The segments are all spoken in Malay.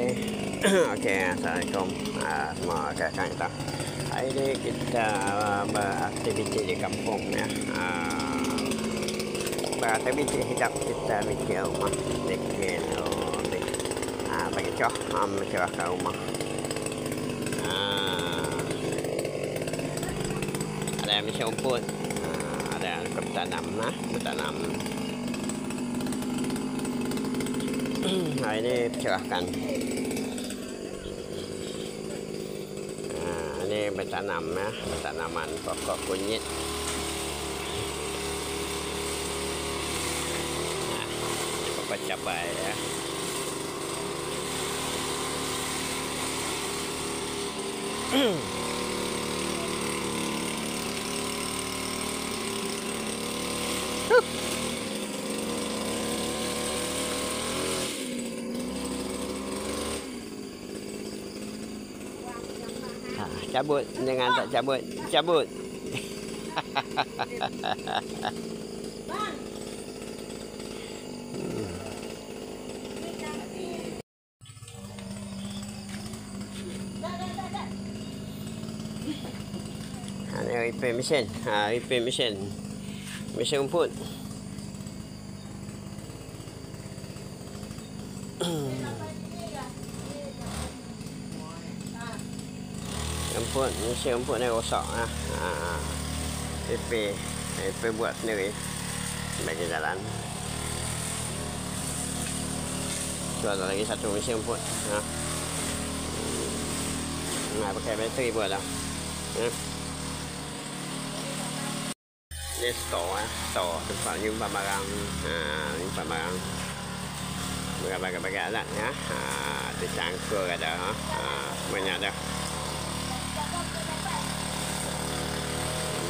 Okey, assalamualaikum semua rakan kita. Hari ini kita beraktiviti di kampung ya. Beraktiviti hidup kita bikin rumah, bagi cah mencerahkan rumah. Ada yang bisa rumput, ada yang bertanam bertanam. Hari ini cerahkan. Ini bertanam ya, bertanaman pokok kunyit. Pokok cabai ya. Cabut dengan tak cabut. Ini repair mesin. Repair mesin rumput. Mesin rumput ni rosak lah. Repair buat sendiri bagi jalan. Tu ada lagi satu mesin rumput. Pakai bateri buat lah. Ni store tempat nyimpan barang. Nyimpan barang. Berbagai-bagai alat ya. Ada cangkul ada. Semuanya ada.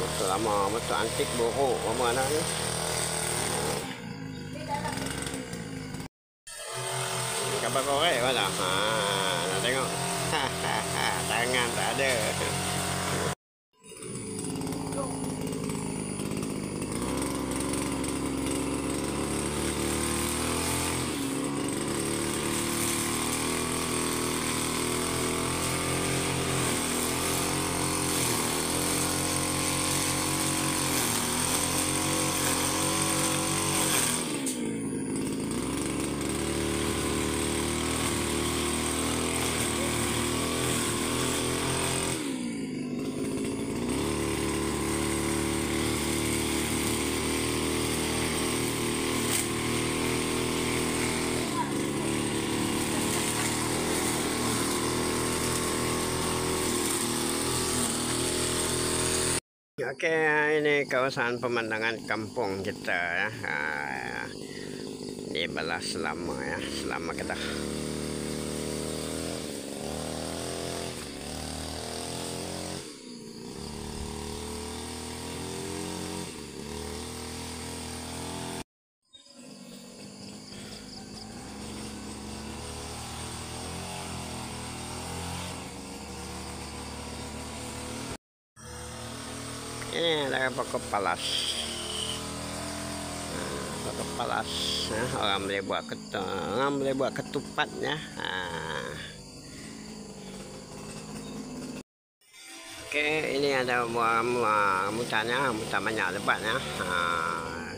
Motor lama, motor antik buruk apa dah ni. Kabar korek apa dah? Nak tengok. Tangan tak ada. Okey, ini kawasan pemandangan kampung kita ya. Di belah Selama ya, Selama kita. Ini ada pokok palas. Pokok palas ya. Orang boleh buat ketupat ya. Okey, ini ada buah rambutannya, rambutan banyak lebatnya.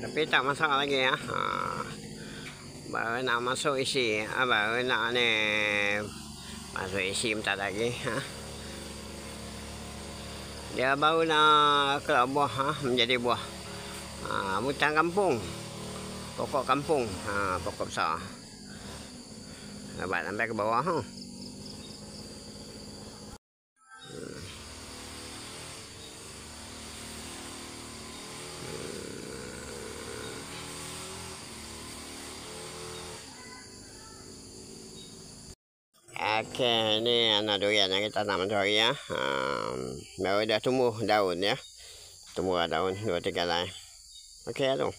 Tapi tak masak lagi ya. Baru nak masuk isi, baru nak ni masuk isi bentar lagi. Dia baru nak keluar buah menjadi buah. Rambutan kampung. Pokok kampung. Pokok besar. Lebat sampai ke bawah. Okey, ini anak durian yang kita tanam hari ya. Baru dah tumbuh daun ya. Tumbuh daun 2-3 helai. Okey tu.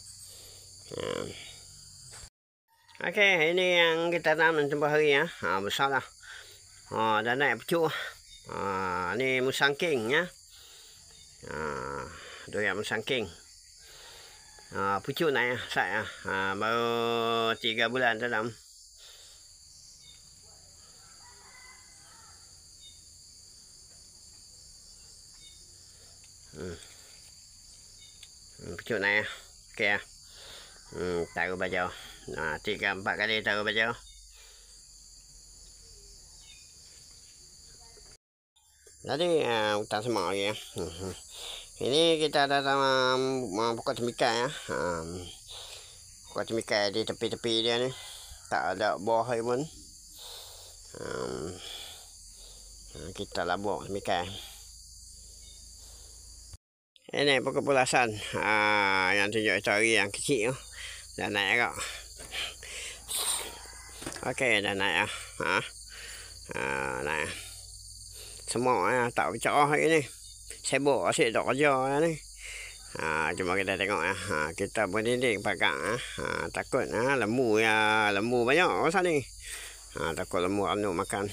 Okey, ini yang kita tanam tempoh hari ya. Besarlah. Dah naik pucuk. Ni musangking ya. Durian musangking. Pucuk naik saya. Baru 3 bulan tanam. Pucuk naik. Okey. Taruh baju. 3-4 kali taruh baju. Jadi hutan semak lagi ya. Ini kita ada sama pokok temikai ya. Pokok temikai di tepi-tepi dia ni. Tak ada buah pun. Kita labur temikai. Ini pokok pulasan. Yang tunjuk itu hari yang kecil tu. Dah naik agak. Okey, dah naik lah. Naik. Semua ya, tak bercerah hari ni. Sibuk asyik tak kerja ni. Cuma kita tengok ya. Kita berdinding pagang. Takut lembu ya, lembu banyak pasal ni. Takut lembu anu makan.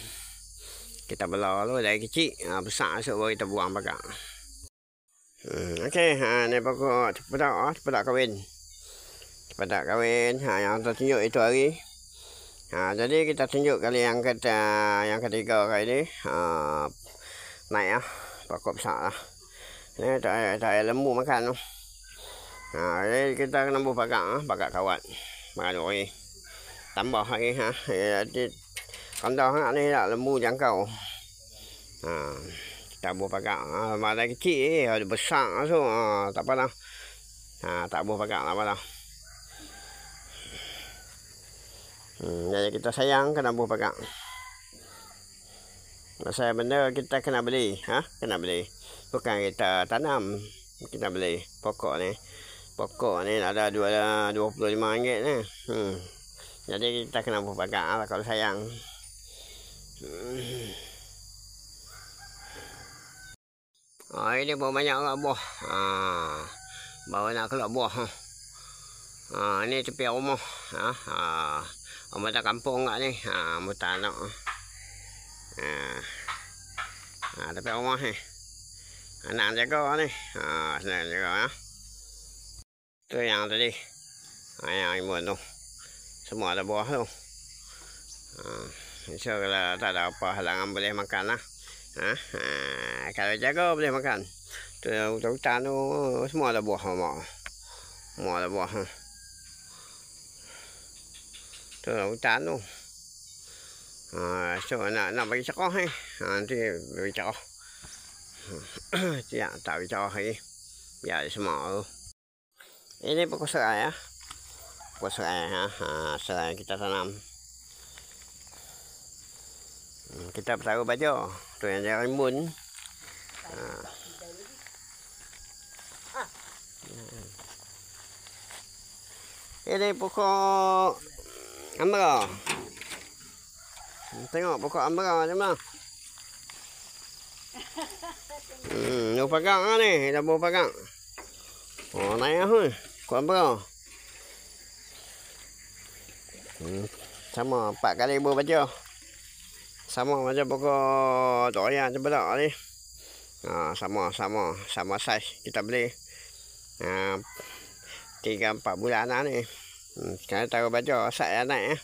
Kita belah tu dari kecil, besar esok baru kita buang pagang. Okey, ni pokok cepedak kahwin. Cepedak kahwin, yang tertunjuk itu hari. Jadi kita tunjuk kali yang ketiga kali ni. Naik ya, pokok besar lah. Ni tak ada lembu makan tu. Jadi kita kena buat pagang kawat. Makan lori. Tambah lagi jadi kandah ni tak lembu jangkau. Kita buat pagang. Mana kecil ada besar tu. Tak apa lah. Tak buat pagang apa lah. Jadi kita sayang kena buat pagang. Masa benda kita kena beli, kena beli. Bukan kita tanam, kita beli pokok ni. Pokok ni ada RM25 ni. Jadi kita kena buat pagang lah kalau sayang. Ini pun banyak lah buah. Baru nak keluar buah. Ini tepi rumah. Rumah tak kampung kat ni. Muta anak. Tepi rumah ni. Anak jaga ni. Senang jaga ya. Tu yang tadi. Yang imun tu. Semua ada buah tu. So kalau tak ada apa halangan boleh makan lah. Kalau jaga boleh makan. Tu hutan tu semua ada buah. Semua ada buah. Tu hutan tu. So nak bagi cakap ni. Nanti bagi cakap. Tidak, tak bicara lagi. Biar semua tu. Ini pokok serai ya. Pokok serai ya. Serai kita tanam. Kita taruh baju. Tu yang dia rimbun. Ini pokok ambra. Tengok pokok ambra macam mana. Dah pagang ni, dah bawa pagang. Naik lah. Pokok ambra. Sama 4 kali bawa baju. Sama macam pokok doyan cepedak ni. Sama saiz kita beli. 3-4 bulan lah ni. Sekarang taruh baju saiz naik.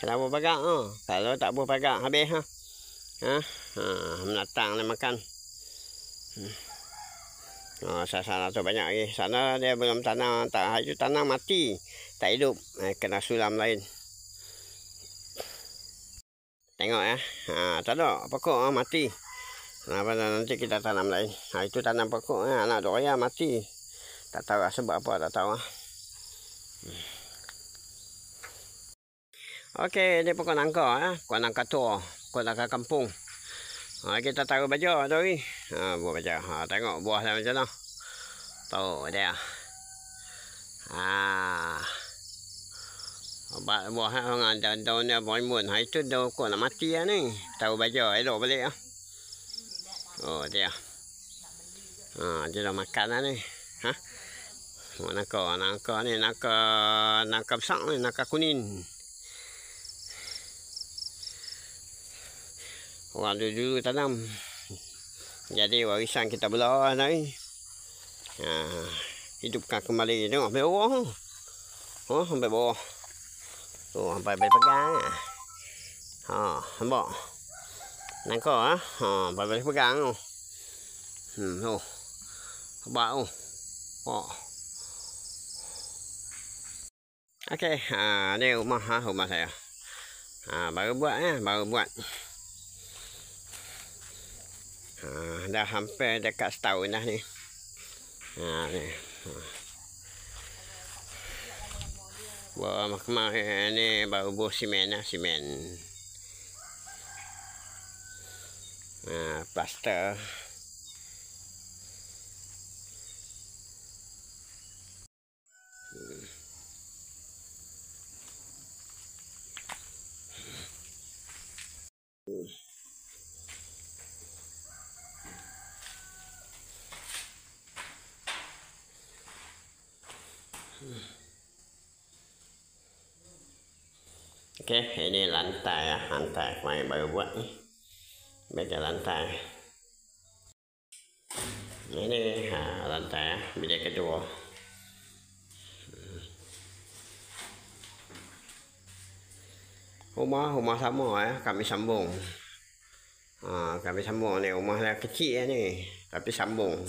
Kena buat pagang. Kalau tak buat pagang habis. Menatang dia makan. Sana tu banyak lagi. Sana dia belum tanam. Tak hidup tanam mati. Tak hidup. Kena sulam lain. Tengok ya. Tak ada pokok mati. Nanti kita tanam lain. Itu tanam pokok. Anak doya mati. Tak tahu sebab apa. Tak tahu. Okey, ini pokok nangka ya. Pokok nangka tua. Pokok nangka kampung. Kita taruh baju tu. Buah baju. Tengok buah dia macam mana. Tuh dia. Buah dengan daun dia berimbun. Itu dah kok nak mati lah ni. Taruh baju elok balik lah. Oh dia. Dia dah makan lah ni. Nangka ni. Nangka besar ni. Nangka kuning. Orang dulu tanam. Jadi warisan kita belah ni. Hidupkan kembali. Tengok sampai bawah. Sampai bawah. Oh, sampai boleh pegang. Nampak? Nangkau sampai boleh pegang tu. Oh. Nampak tu. Okey, ni rumah saya. Baru buat baru buat. Dah hampir dekat setahun dah ni. Ni. Kemarin ni baru buat simen. Plaster. Okey, ini lantai lantai kemarin baru buat ni. Baca lantai. Ini lantai bilik kedua. Rumah sama kami sambung. Kami sambung ni, rumah dah kecil ni, tapi sambung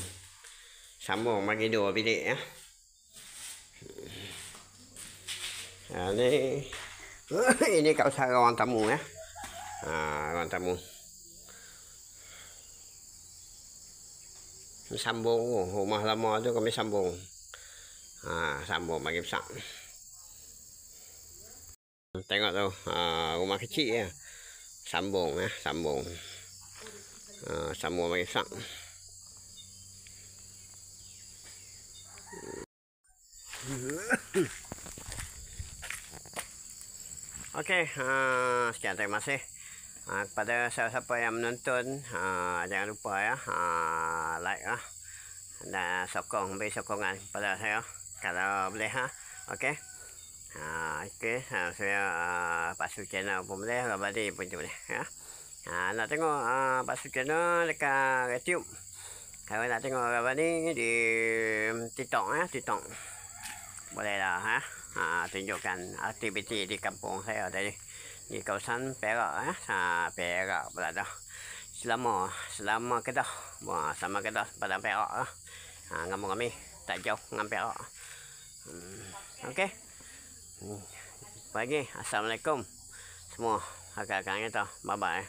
bagi 2 bilik ya. Ini kawasan ruang tamu ya. Ruang tamu. Sambung rumah lama tu kami sambung. Sambung bagi besar. Tengok tu, rumah kecil ya. Sambung ya, sambung bagi besar. Okey, sekian terima kasih kepada siapa yang menonton. Jangan lupa ya, like dan beri sokongan pada saya kalau boleh okey. Saya pasal channel pun boleh, Rabadi pun boleh ya. Nak tengok pasal channel dekat YouTube. Kalau nak tengok Rabadi di TikTok TikTok. Boleh lah tunjukkan aktiviti di kampung saya tadi, di kawasan Perak Perak pula dah. Selama Kedah. Sama Kedah pada Perak kampung kami tak jauh dengan Perak. Okey. Pagi. Assalamualaikum semua. Rakan-rakan kita. Bye bye.